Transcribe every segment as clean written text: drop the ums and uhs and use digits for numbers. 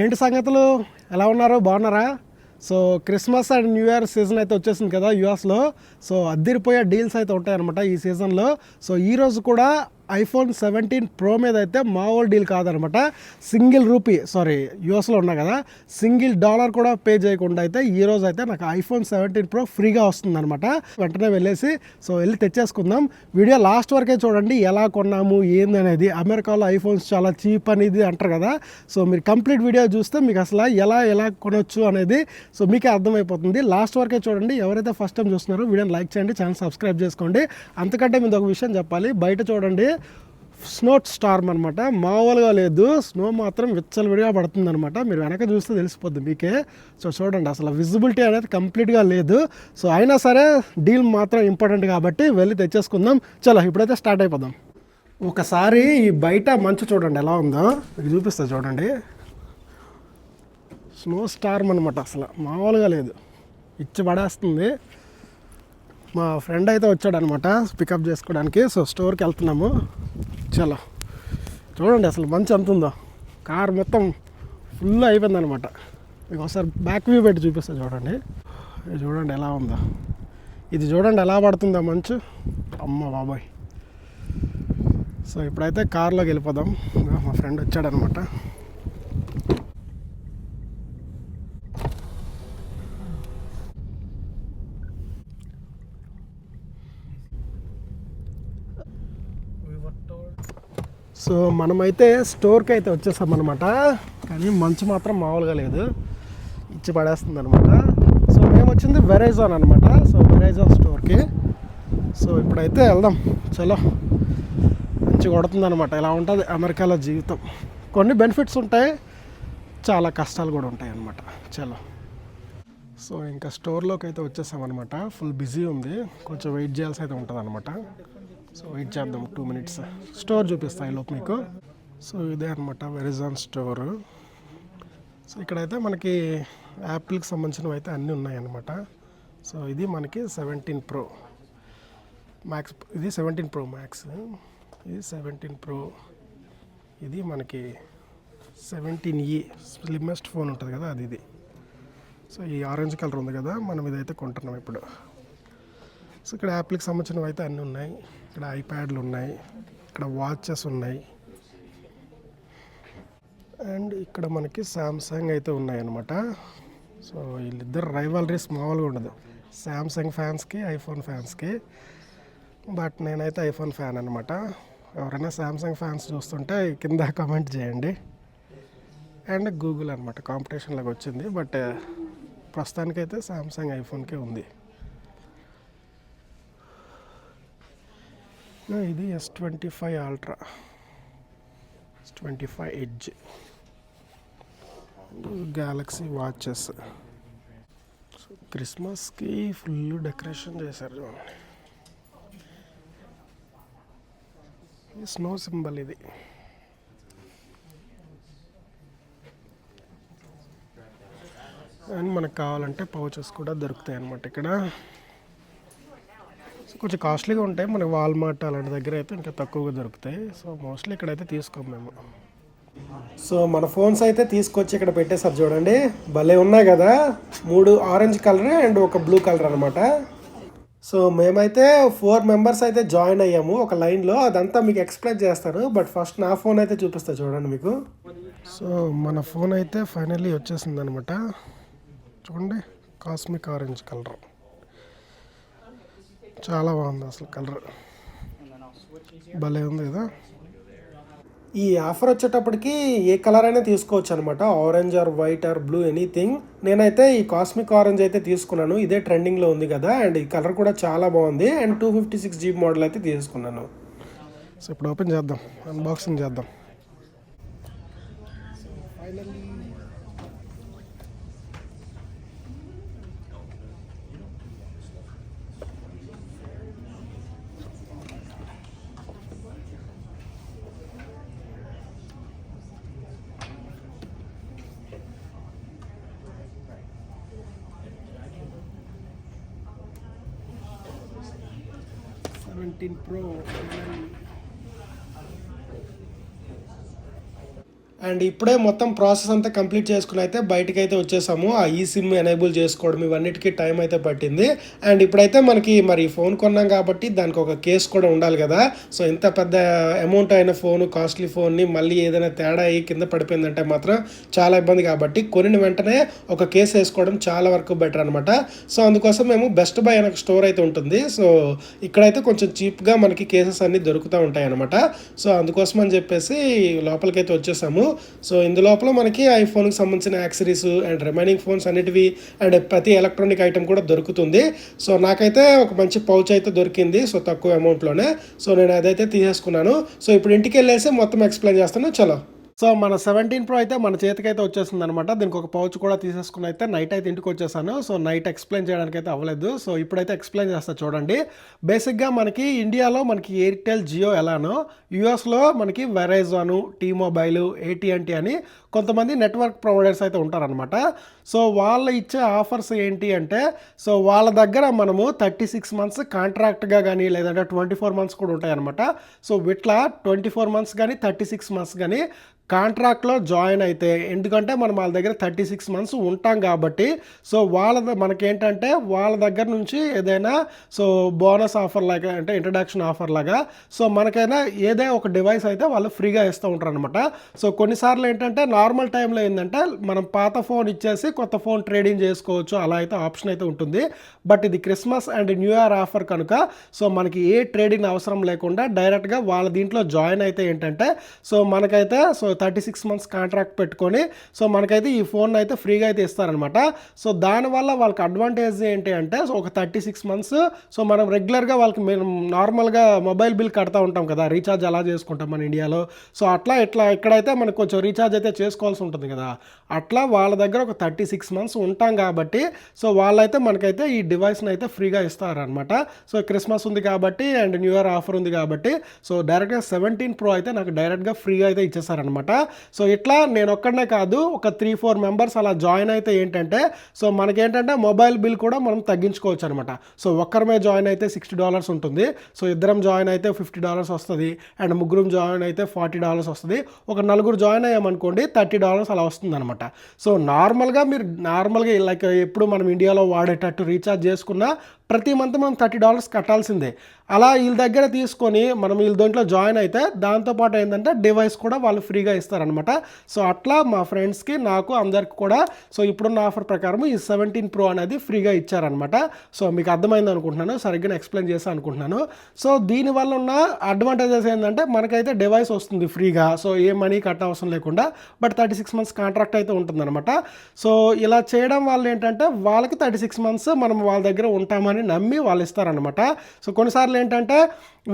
ఏంటి సంగతులు, ఎలా ఉన్నారు? బాగున్నారా? So Christmas and new year season అయితే వచ్చేసింది కదా యూఎస్లో. సో అద్దరిపోయే డీల్స్ అయితే ఉంటాయన్నమాట ఈ సీజన్లో. సో ఈరోజు కూడా ఐఫోన్ 17 ప్రో మీద అయితే మామూలు డీల్ కాదనమాట. యూఎస్లో ఉన్నా కదా, $1 కూడా పే చేయకుండా అయితే ఈరోజు అయితే నాకు ఐఫోన్ 17 ప్రో ఫ్రీగా వస్తుందన్నమాట. వెంటనే వెళ్ళి తెచ్చేసుకుందాం. వీడియో లాస్ట్ వరకే చూడండి, ఎలా కొన్నాము ఏంది అనేది. అమెరికాలో ఐఫోన్స్ చాలా చీప్ అనేది అంటారు కదా. సో మీరు కంప్లీట్ వీడియో చూస్తే మీకు అసలు ఎలా కొనొచ్చు అనేది సో మీకే అర్థమైపోతుంది. లాస్ట్ వరకే చూడండి. ఎవరైతే ఫస్ట్ టైం చూస్తున్నారో వీడియోని లైక్ చేయండి, ఛానల్ సబ్స్క్రైబ్ చేసుకోండి. అంతకంటే మీరు ఒక విషయం చెప్పాలి, బయట చూడండి స్నో స్టార్మ్ అనమాట, మామూలుగా లేదు. స్నో మాత్రం విచ్చలవిడిగా పడుతుంది అనమాట. మీరు వెనక చూస్తే తెలిసిపోద్ది మీకే. సో చూడండి, అసలు విజిబిలిటీ అనేది కంప్లీట్గా లేదు. సో అయినా సరే డీల్ మాత్రం ఇంపార్టెంట్ కాబట్టి వెళ్ళి తెచ్చేసుకుందాం. చలో ఇప్పుడైతే స్టార్ట్ అయిపోదాం. ఒకసారి ఈ బయట మంచు చూడండి ఎలా ఉందో, మీకు చూపిస్తా చూడండి. స్నో స్టార్మ్ అనమాట, అసలు మామూలుగా లేదు, ఇచ్చి పడేస్తుంది. మా ఫ్రెండ్ అయితే వచ్చాడనమాట పికప్ చేసుకోవడానికి. సో స్టోర్కి వెళ్తున్నాము. చలో చూడండి అసలు మంచి ఎంత ఉందో. కార్ మొత్తం ఫుల్ అయిపోయిందనమాట. మీకు ఒకసారి బ్యాక్ వ్యూ పెట్టి చూపిస్తా చూడండి. ఇది చూడండి ఎలా ఉందో. ఇది చూడండి ఎలా పడుతుందో మంచు, అమ్మ బాబాయ్. సో ఇప్పుడైతే కార్లోకి వెళ్ళిపోదాం. మా ఫ్రెండ్ వచ్చాడనమాట. సో మనమైతే స్టోర్కి అయితే వచ్చేసామన్నమాట. కానీ మంచు మాత్రం మామూలుగా లేదు, ఇచ్చి పడేస్తుంది అనమాట. సో మేము వచ్చింది వెరైజాన్ అనమాట. సో వెరైజాన్ స్టోర్కి. సో ఇప్పుడైతే వెళ్దాం. చలో, మంచి కొడుతుంది అనమాట. ఇలా ఉంటుంది అమెరికాలో జీవితం. కొన్ని బెనిఫిట్స్ ఉంటాయి, చాలా కష్టాలు కూడా ఉంటాయి అన్నమాట. చలో, సో ఇంకా స్టోర్లోకి అయితే వచ్చేసామన్నమాట. ఫుల్ బిజీ ఉంది, కొంచెం వెయిట్ చేయాల్సి అయితే ఉంటుంది అనమాట. సో వెయిట్ చేద్దాం 2 minutes. స్టోర్ చూపిస్తాయి లోపు మీకు. సో ఇదే అనమాట వెరైజాన్ స్టోర్. సో ఇక్కడైతే మనకి యాపిల్కి సంబంధించినవి అయితే అన్నీ ఉన్నాయన్నమాట. సో ఇది మనకి 17 ప్రో మ్యాక్స్, ఇది 17 ప్రో మ్యాక్స్, ఇది 17 ప్రో, ఇది మనకి 17E స్లిమ్మెస్ట్ ఫోన్ ఉంటుంది కదా అది ఇది. సో ఈ ఆరెంజ్ కలర్ ఉంది కదా, మనం ఇదైతే కొంటున్నాం ఇప్పుడు. సో ఇక్కడ యాపిల్కి సంబంధించినవి అయితే అన్నీ ఉన్నాయి. ఇక్కడ ఐప్యాడ్లు ఉన్నాయి, ఇక్కడ వాచెస్ ఉన్నాయి, అండ్ ఇక్కడ మనకి శాంసంగ్ అయితే ఉన్నాయన్నమాట. సో వీళ్ళిద్దరు రైవాలరీస్ మామూలుగా ఉండదు, శాంసంగ్ ఫ్యాన్స్కి ఐఫోన్ ఫ్యాన్స్కి. బట్ నేనైతే ఐఫోన్ ఫ్యాన్ అనమాట. ఎవరైనా శాంసంగ్ ఫ్యాన్స్ చూస్తుంటే కింద కామెంట్ చేయండి. అండ్ గూగుల్ అనమాట కాంపిటీషన్లోకి వచ్చింది, బట్ ప్రస్తుతానికైతే శాంసంగ్ ఐఫోన్కే ఉంది. ఇది S25 ultra, S25 edge, Galaxy watches. So క్రిస్మస్కి ఫుల్ డెకరేషన్ చేశారు చూడండి. ఇది స్నో సింబల్ ఇది. అండ్ మనకు కావాలంటే పౌచెస్ కూడా దొరుకుతాయి అన్నమాట ఇక్కడ. కొంచెం కాస్ట్లీగా ఉంటాయి, మనకి వాల్మార్ట్ అలాంటి దగ్గర అయితే ఇంకా తక్కువగా దొరుకుతాయి. సో మోస్ట్లీ ఇక్కడైతే తీసుకోము మేము. సో మన ఫోన్స్ అయితే తీసుకొచ్చి ఇక్కడ పెట్టేసారు చూడండి, భలే ఉన్నాయి కదా. 3 ఆరెంజ్ కలర్ అండ్ ఒక బ్లూ కలర్ అనమాట. సో మేమైతే 4 members అయితే జాయిన్ అయ్యాము ఒక లైన్లో. అదంతా మీకు ఎక్స్ప్లెయిన్ చేస్తాను, బట్ ఫస్ట్ నా ఫోన్ అయితే చూపిస్తా చూడండి మీకు. సో మన ఫోన్ అయితే ఫైనల్లీ వచ్చేసింది అనమాట. చూడండి, కాస్మిక్ ఆరెంజ్ కలర్, చాలా బాగుంది అసలు కలర్, భలే ఉంది కదా. ఈ ఆఫర్ వచ్చేటప్పటికి ఏ కలర్ అయినా తీసుకోవచ్చు అనమాట, orange or white or blue anything. నేనైతే ఈ కాస్మిక్ ఆరెంజ్ అయితే తీసుకున్నాను, ఇదే ట్రెండింగ్లో ఉంది కదా. అండ్ ఈ కలర్ కూడా చాలా బాగుంది. అండ్ 256GB మోడల్ అయితే తీసుకున్నాను. సో ఇప్పుడు ఓపెన్ చేద్దాం, అన్బాక్సింగ్ చేద్దాం. Finally 17 Pro. అండ్ ఇప్పుడే మొత్తం ప్రాసెస్ అంతా కంప్లీట్ చేసుకుని అయితే బయటకు అయితే వచ్చేసాము. ఆ ఈ సిమ్ ఎనేబుల్ చేసుకోవడం ఇవన్నిటికీ టైం అయితే పట్టింది. అండ్ ఇప్పుడైతే మనకి మరి ఫోన్ కొన్నాం కాబట్టి దానికి ఒక కేసు కూడా ఉండాలి కదా. సో ఇంత పెద్ద అమౌంట్ అయిన ఫోను, కాస్ట్లీ ఫోన్ని మళ్ళీ ఏదైనా తేడా అయ్యి కింద పడిపోయిందంటే మాత్రం చాలా ఇబ్బంది. కాబట్టి కొనిన వెంటనే ఒక కేసు వేసుకోవడం చాలా వరకు బెటర్ అనమాట. సో అందుకోసం మేము బెస్ట్ బై అనే స్టోర్ అయితే ఉంటుంది. సో ఇక్కడైతే కొంచెం చీప్గా మనకి కేసెస్ అన్నీ దొరుకుతూ ఉంటాయి అనమాట. సో అందుకోసం అని చెప్పేసి లోపలికి అయితే వచ్చేసాము. సో ఇందులోపల మనకి ఐఫోన్కి సంబంధించిన యాక్సరీస్ అండ్ రిమైనింగ్ ఫోన్స్ అన్నిటివి అండ్ ప్రతి ఎలక్ట్రానిక్ ఐటమ్ కూడా దొరుకుతుంది. సో నాకైతే ఒక మంచి పౌచ్ అయితే దొరికింది, సో తక్కువ అమౌంట్లోనే. సో నేను అదైతే తీసేసుకున్నాను. సో ఇప్పుడు ఇంటికి వెళ్ళేసి మొత్తం ఎక్స్ప్లెయిన్ చేస్తాను. చలో. సో మన 17 Pro అయితే మన చేతికైతే వచ్చేసింది అనమాట. దీనికి ఒక పౌచ్ కూడా తీసేసుకుని అయితే నైట్ అయితే ఇంటికి వచ్చేసాను. సో నైట్ ఎక్స్ప్లెయిన్ చేయడానికి అయితే అవ్వలేదు. సో ఇప్పుడైతే ఎక్స్ప్లెయిన్ చేస్తా చూడండి. బేసిక్గా మనకి ఇండియాలో మనకి ఎయిర్టెల్, జియో ఎలానో యూఎస్లో మనకి వెరైజాను, టీ మొబైల్, AT&T అని కొంతమంది నెట్వర్క్ ప్రొవైడర్స్ అయితే ఉంటారనమాట. సో వాళ్ళు ఇచ్చే ఆఫర్స్ ఏంటి అంటే, సో వాళ్ళ దగ్గర మనము 36 months కాంట్రాక్ట్గా కానీ లేదంటే 24 months కూడా ఉంటాయన్నమాట. సో ఇట్లా 24 months కానీ 36 months కానీ కాంట్రాక్ట్లో జాయిన్ అయితే, ఎందుకంటే మనం వాళ్ళ దగ్గర 36 months ఉంటాం కాబట్టి, సో మనకేంటంటే వాళ్ళ దగ్గర నుంచి ఏదైనా సో బోనస్ ఆఫర్ లాగా అంటే ఇంట్రడక్షన్ ఆఫర్ లాగా సో మనకైనా ఏదే ఒక డివైస్ అయితే వాళ్ళు ఫ్రీగా ఇస్తూ ఉంటారు అనమాట. సో కొన్నిసార్లు ఏంటంటే నార్మల్ టైంలో ఏంటంటే మనం పాత ఫోన్ ఇచ్చేసి కొత్త ఫోన్ ట్రేడింగ్ చేసుకోవచ్చు, అలా అయితే ఆప్షన్ అయితే ఉంటుంది. బట్ ఇది Christmas and new year offer కనుక సో మనకి ఏ ట్రేడింగ్ అవసరం లేకుండా డైరెక్ట్గా వాళ్ళ దీంట్లో జాయిన్ అయితే ఏంటంటే సో మనకైతే సో 36 months కాంట్రాక్ట్ పెట్టుకొని సో మనకైతే ఈ ఫోన్ అయితే ఫ్రీగా అయితే ఇస్తారనమాట. సో దానివల్ల వాళ్ళకి అడ్వాంటేజ్ ఏంటి అంటే సో ఒక 36 months సో మనం రెగ్యులర్గా వాళ్ళకి నార్మల్గా మొబైల్ బిల్ కడతా ఉంటాం కదా, రీఛార్జ్ అలా చేసుకుంటాం మన ఇండియాలో. సో ఇట్లా ఇక్కడైతే మనకు కొంచెం రీఛార్జ్ అయితే చేసుకోవాల్సి ఉంటుంది కదా, అట్లా వాళ్ళ దగ్గర ఒక 36 months ఉంటాం కాబట్టి సో వాళ్ళైతే మనకైతే ఈ డివైస్ని అయితే ఫ్రీగా ఇస్తారనమాట. సో క్రిస్మస్ ఉంది కాబట్టి అండ్ న్యూ ఇయర్ ఆఫర్ ఉంది కాబట్టి సో డైరెక్ట్గా 17 Pro అయితే నాకు డైరెక్ట్గా ఫ్రీగా అయితే ఇచ్చేసారనమాట. సో ఇట్లా నేను ఒక్కడనే కాదు, ఒక 3-4 members అలా జాయిన్ అయితే ఏంటంటే సో మనకేంటంటే మొబైల్ బిల్ కూడా మనం తగ్గించుకోవచ్చు అనమాట. సో ఒక్కరమే జాయిన్ అయితే $60 ఉంటుంది. సో ఇద్దరం జాయిన్ అయితే $50 వస్తుంది అండ్ ముగ్గురు జాయిన్ అయితే $40 వస్తుంది. ఒక నలుగురు జాయిన్ అయ్యామనుకోండి $30 అలా వస్తుంది అనమాట. సో మీరు నార్మల్గా లైక్ ఎప్పుడు మనం ఇండియాలో వాడేటట్టు రీఛార్జ్ చేసుకున్నా ప్రతి మంత్ మనం $30 కట్టాల్సిందే. అలా వీళ్ళ దగ్గర తీసుకొని మనం వీళ్ళ దాంట్లో జాయిన్ అయితే దాంతోపాటు ఏంటంటే డివైస్ కూడా వాళ్ళు ఫ్రీగా ఇస్తారనమాట. సో అట్లా మా ఫ్రెండ్స్కి నాకు అందరికి కూడా సో ఇప్పుడున్న ఆఫర్ ప్రకారం ఈ 17 Pro అనేది ఫ్రీగా ఇచ్చారనమాట. సో మీకు అర్థమైంది అనుకుంటున్నాను, సరిగ్గా ఎక్స్ప్లెయిన్ చేస్తాను అనుకుంటున్నాను. సో దీనివల్ల ఉన్న అడ్వాంటేజెస్ ఏంటంటే మనకైతే డివైస్ వస్తుంది ఫ్రీగా, సో ఏ మనీ కట్ అవసరం లేకుండా. బట్ 36 months కాంట్రాక్ట్ అయితే ఉంటుందన్నమాట. సో ఇలా చేయడం వల్ల ఏంటంటే వాళ్ళకి 36 months మనం వాళ్ళ దగ్గర ఉంటామని నమ్మి వాళ్ళు ఇస్తారనమాట. సో కొన్నిసార్లు ఏంటంటే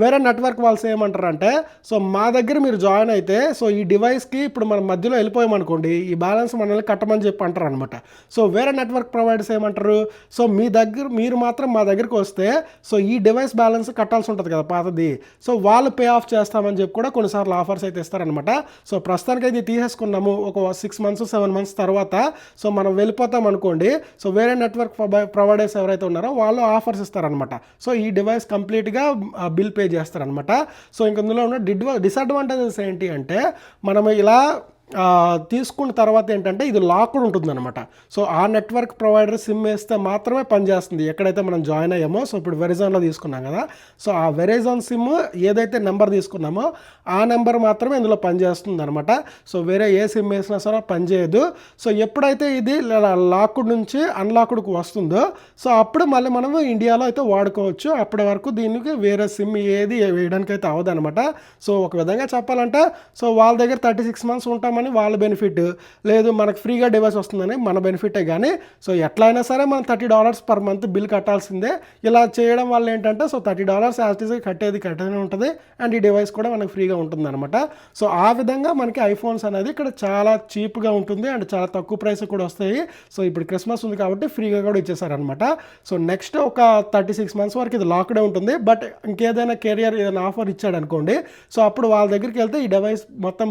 వేరే నెట్వర్క్ వాళ్ళు ఏమంటారంటే సో మా దగ్గర మీరు జాయిన్ అయితే సో ఈ డివైస్కి ఇప్పుడు మనం మధ్యలో వెళ్ళిపోయామనుకోండి ఈ బ్యాలెన్స్ మనల్ని కట్టమని చెప్పి అంటారు అనమాట. సో వేరే నెట్వర్క్ ప్రొవైడర్స్ ఏమంటారు, సో మీరు మాత్రం మా దగ్గరికి వస్తే సో ఈ డివైస్ బ్యాలెన్స్ కట్టాల్సి ఉంటుంది కదా పాతది, సో వాళ్ళు పే ఆఫ్ చేస్తామని చెప్పి కూడా కొన్నిసార్లు ఆఫర్స్ అయితే ఇస్తారనమాట. సో ప్రస్తుతానికి అయితే తీసేసుకున్నాము, ఒక 6 months 7 months తర్వాత సో మనం వెళ్ళిపోతాం అనుకోండి, సో వేరే నెట్వర్క్ ప్రొవైడర్స్ ఎవరైతే ఉన్నారో వాళ్ళు ఆఫర్స్ ఇస్తారనమాట. సో ఈ డివైస్ కంప్లీట్గా బిల్ పే చేస్తారనమాట. సో ఇందులో ఉన్న డిసడ్వాంటేజెస్ ఏంటి అంటే మనం ఇలా తీసుకున్న తర్వాత ఏంటంటే ఇది లాక్డ్ ఉంటుందన్నమాట. సో ఆ నెట్వర్క్ ప్రొవైడర్ సిమ్ వేస్తే మాత్రమే పనిచేస్తుంది ఎక్కడైతే మనం జాయిన్ అయ్యామో. సో ఇప్పుడు వెరైజాన్లో తీసుకున్నాం కదా, సో ఆ వెరైజాన్ సిమ్ ఏదైతే నెంబర్ తీసుకున్నామో ఆ నెంబర్ మాత్రమే ఇందులో పనిచేస్తుంది అనమాట. సో వేరే ఏ సిమ్ వేసినా సరే పనిచేయదు. సో ఎప్పుడైతే ఇది లాక్డ్ నుంచి అన్లాక్డ్కి వస్తుందో సో అప్పుడు మళ్ళీ మనము ఇండియాలో అయితే వాడుకోవచ్చు. అప్పటి వరకు దీనికి వేరే సిమ్ ఏది వేయడానికి అయితే అవ్వదనమాట. సో ఒక విధంగా చెప్పాలంటే సో వాళ్ళ దగ్గర 36 months ఉంటామని వాళ్ళ బెనిఫిట్, లేదు మనకు ఫ్రీగా డివైస్ వస్తుందని మన బెనిఫిటే. కానీ సో ఎట్లయినా సరే మనం $30 per month బిల్ కట్టాల్సిందే. ఇలా చేయడం వల్ల ఏంటంటే సో $30 యాజ్ కట్టేది ఉంటుంది అండ్ ఈ డివైస్ కూడా మనకు ఫ్రీగా ఉంటుంది అనమాట. సో ఆ విధంగా మనకి ఐఫోన్స్ అనేది ఇక్కడ చాలా చీప్గా ఉంటుంది అండ్ చాలా తక్కువ ప్రైస్ కూడా వస్తాయి. సో ఇప్పుడు క్రిస్మస్ ఉంది కాబట్టి ఫ్రీగా కూడా ఇచ్చేసారనమాట. సో నెక్స్ట్ ఒక 36 months వరకు ఇది లాక్డే ఉంటుంది. బట్ ఇంకేదైనా కెరియర్ ఏదైనా ఆఫర్ ఇచ్చాడు అనుకోండి, సో అప్పుడు వాళ్ళ దగ్గరికి వెళ్తే ఈ డివైస్ మొత్తం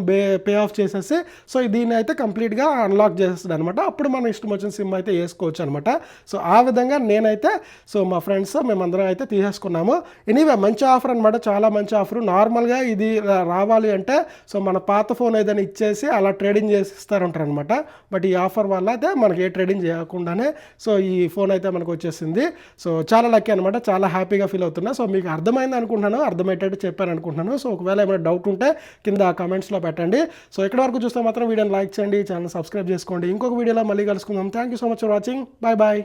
పే ఆఫ్ చేసేసి చేసేసి సో దీన్ని అయితే కంప్లీట్గా అన్లాక్ చేసేస్తుంది అనమాట. అప్పుడు మనం ఇష్టం వచ్చిన సిమ్ అయితే వేసుకోవచ్చు అనమాట. సో ఆ విధంగా నేనైతే సో మా ఫ్రెండ్స్ మేమందరం అయితే తీసేసుకున్నాము. ఎనీవే మంచి ఆఫర్ అనమాట, చాలా మంచి ఆఫర్. నార్మల్గా ఇది రావాలి అంటే సో మన పాత ఫోన్ ఏదైనా ఇచ్చేసి అలా ట్రేడింగ్ చేసి ఇస్తారంటారు అనమాట. బట్ ఈ ఆఫర్ వల్ల అయితే మనకి ఏ ట్రేడింగ్ చేయకుండానే సో ఈ ఫోన్ అయితే మనకు వచ్చేసింది. సో చాలా లక్కీ అనమాట, చాలా హ్యాపీగా ఫీల్ అవుతున్నా. సో మీకు అర్థమైంది అనుకుంటున్నాను, అర్థమయ్యేటట్టు చెప్పాను అనుకుంటున్నాను. సో ఒకవేళ ఏమైనా డౌట్ ఉంటే కింద కామెంట్స్లో పెట్టండి. సో ఇక్కడ వరకు చూస్తే మాత్రం వీడియోని లైక్ చేయండి, ఛానల్ సబ్స్క్రైబ్ చేసుకోండి. ఇంకొక వీడియోలో మళ్ళీ కలుసుకుందాం. Thank you so much for watching. Bye bye.